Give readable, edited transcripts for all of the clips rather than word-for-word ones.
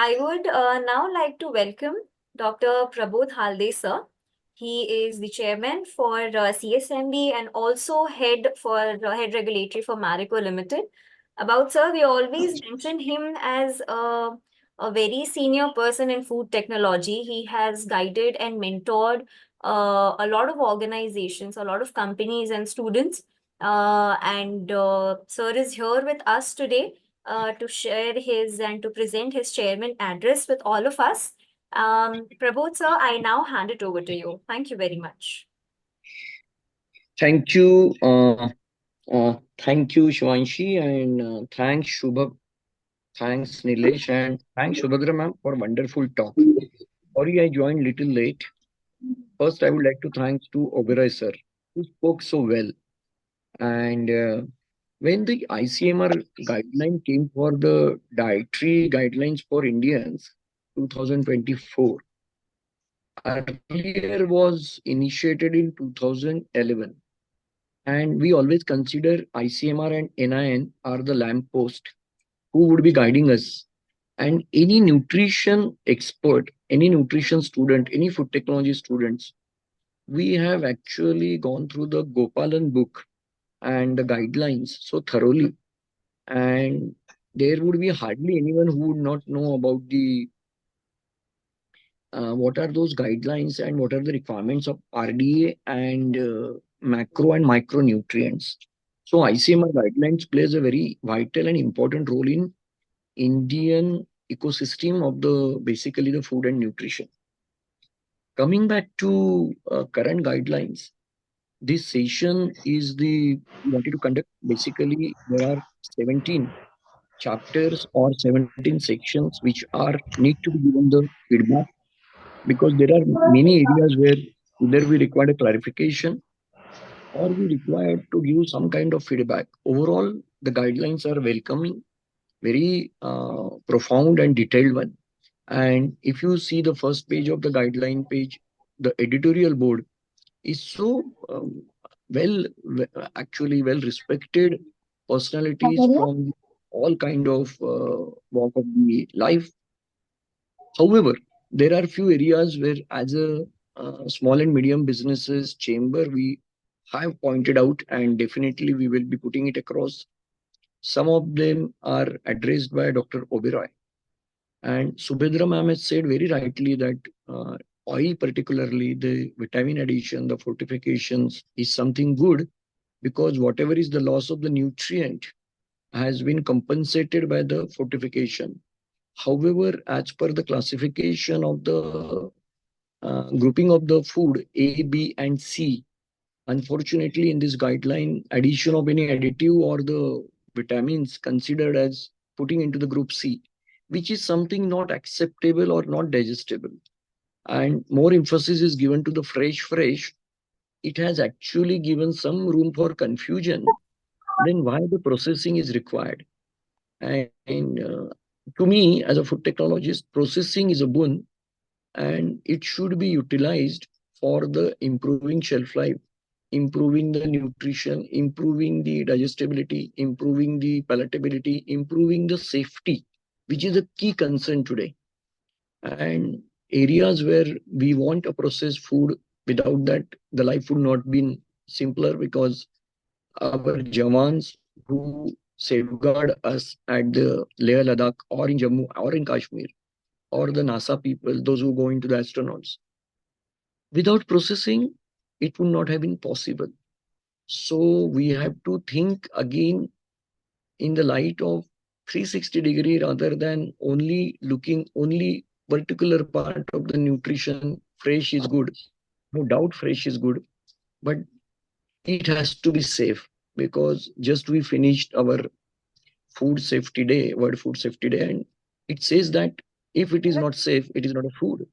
I would now like to welcome Dr. Prabodh Halde, sir. He is the chairman for CSMB and also head regulatory for Marico Limited. About sir, we always mention him as a very senior person in food technology. He has guided and mentored a lot of organizations, a lot of companies and students. And sir is here with us today to share his and to present his chairman address with all of us. Prabodh sir, I now hand it over to you. Thank you very much. Thank you. Thank you, Shivanshi, and thanks, Shubha. Thanks, Nilesh, and thanks, Shubhadra ma'am, for wonderful talk. Sorry, I joined little late. First, I would like to thanks to Oberoi sir, who spoke so well. And when the ICMR guideline came for the dietary guidelines for Indians, 2024, earlier was initiated in 2011. And we always consider ICMR and NIN are the lamppost who would be guiding us. And any nutrition expert, any nutrition student, any food technology students, we have actually gone through the Gopalan book and the guidelines so thoroughly. And there would be hardly anyone who would not know about the what are those guidelines and what are the requirements of RDA and macro and micronutrients. So ICMR guidelines plays a very vital and important role in Indian ecosystem of the basically the food and nutrition. Coming back to current guidelines, this session is the wanted to conduct. Basically, there are 17 chapters or 17 sections which are need to be given the feedback because there are many areas where either we require a clarification or we require to give some kind of feedback. Overall, the guidelines are welcoming, very profound and detailed one. And if you see the first page of the guideline page, the editorial board is so actually well respected personalities from all kind of walk of the life. However, there are few areas where, as a small and medium businesses chamber, we have pointed out, and definitely we will be putting it across. Some of them are addressed by Dr. Oberoi. And Subhedra ma'am has said very rightly that oil, particularly the vitamin addition, the fortifications, is something good because whatever is the loss of the nutrient has been compensated by the fortification. However, as per the classification of the grouping of the food A, B, and C, unfortunately, in this guideline, addition of any additive or the vitamins considered as putting into the group C, which is something not acceptable or not digestible. And more emphasis is given to the fresh. It has actually given some room for confusion. Then why the processing is required? And to me, as a food technologist, processing is a boon and it should be utilized for the improving shelf life, improving the nutrition, improving the digestibility, improving the palatability, improving the safety, which is a key concern today. And areas where we want a processed food, without that, the life would not be simpler because our Jawans who safeguard us at the Leh Ladakh or in Jammu or in Kashmir, or the NASA people, those who go into the astronauts, without processing, it would not have been possible. So we have to think again in the light of 360-degree rather than only looking only particular part of the nutrition. Fresh is good, no doubt fresh is good, but it has to be safe because just we finished our food safety day, world food safety day, and it says that if it is not safe, it is not a food.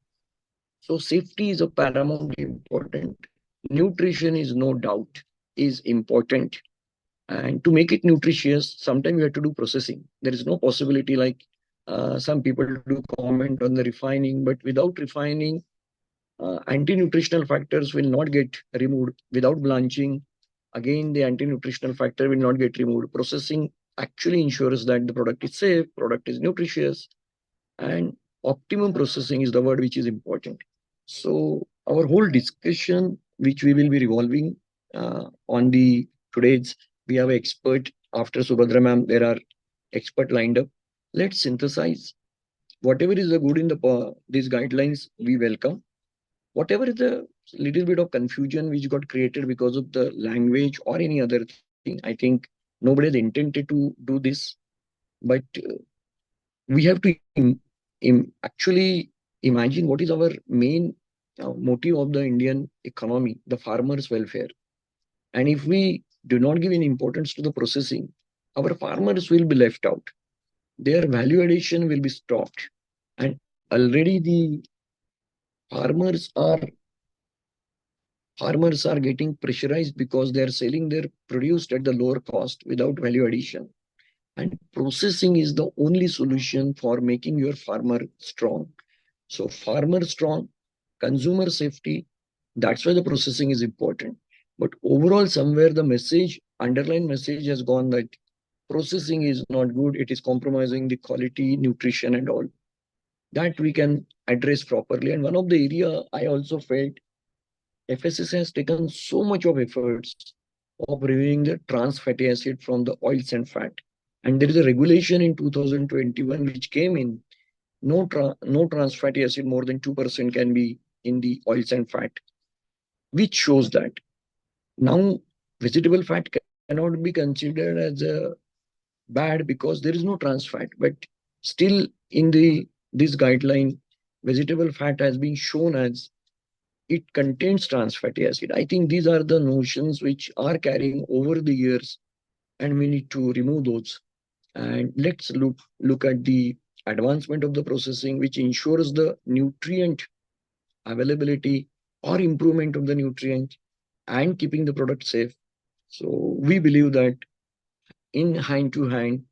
So safety is a paramount important. Nutrition is no doubt is important. And to make it nutritious, sometimes you have to do processing. There is no possibility like some people do comment on the refining, but without refining, anti-nutritional factors will not get removed. Without blanching, again, the anti-nutritional factor will not get removed. Processing actually ensures that the product is safe, product is nutritious, and optimum processing is the word which is important. So our whole discussion, which we will be revolving on the today's, we have an expert after Subhadra ma'am. There are expert lined up. Let's synthesize whatever is the good in these guidelines. We welcome whatever is the little bit of confusion which got created because of the language or any other thing. I think nobody has intended to do this, but we have to actually imagine what is our main motive of the Indian economy, the farmers' welfare. And if we do not give any importance to the processing, our farmers will be left out. Their value addition will be stopped. And already the farmers are farmers are getting pressurized because they are selling their produce at the lower cost without value addition. And processing is the only solution for making your farmer strong. So farmer strong, consumer safety, that's why the processing is important. But overall, somewhere the message, underlying message has gone that processing is not good, it is compromising the quality, nutrition, and all. That we can address properly. And one of the area I also felt FSSAI has taken so much of efforts of removing the trans fatty acid from the oils and fat. And there is a regulation in 2021 which came in no trans fatty acid more than 2% can be in the oils and fat, which shows that now vegetable fat cannot be considered as a bad because there is no trans fat. But still in the this guideline, vegetable fat has been shown as it contains trans fatty acid. I think these are the notions which are carrying over the years, and we need to remove those. And let's look at the advancement of the processing, which ensures the nutrient availability or improvement of the nutrient and keeping the product safe. So we believe that in hand to hand,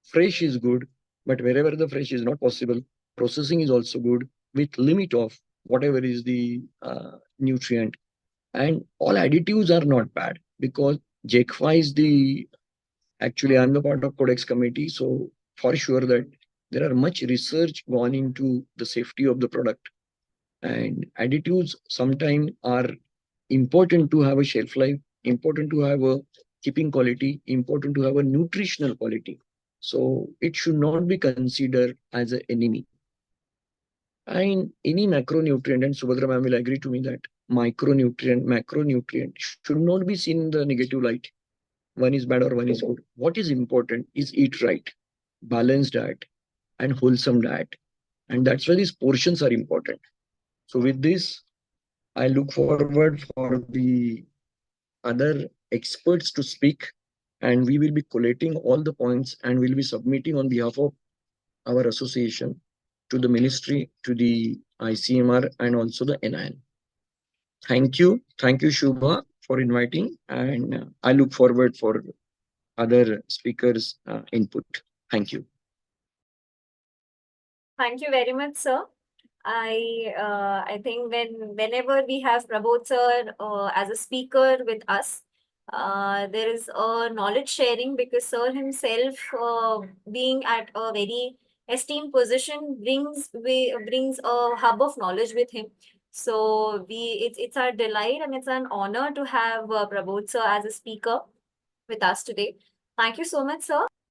fresh is good, but wherever the fresh is not possible, processing is also good with limit of whatever is the nutrient. And all additives are not bad because JECFA is the actually I'm the part of Codex committee, so for sure that there are much research gone into the safety of the product. And additives sometimes are important to have a shelf life, important to have a keeping quality, important to have a nutritional quality. So it should not be considered as an enemy. And any macronutrient, and Subhadra ma'am will agree to me that micronutrient, macronutrient should not be seen in the negative light. One is bad or one is good. What is important is eat right, balanced diet, and wholesome diet. And that's why these portions are important. So with this, I look forward for the other experts to speak, and we will be collating all the points and we'll be submitting on behalf of our association to the ministry, to the ICMR, and also the NIN. Thank you, Shubha, for inviting, and I look forward for other speakers' input. Thank you. Thank you very much, sir. I think whenever we have Prabodh sir as a speaker with us, there is a knowledge sharing because sir himself, being at a very esteemed position, brings a hub of knowledge with him. So it's our delight and it's an honor to have Prabodh sir as a speaker with us today. Thank you so much, sir.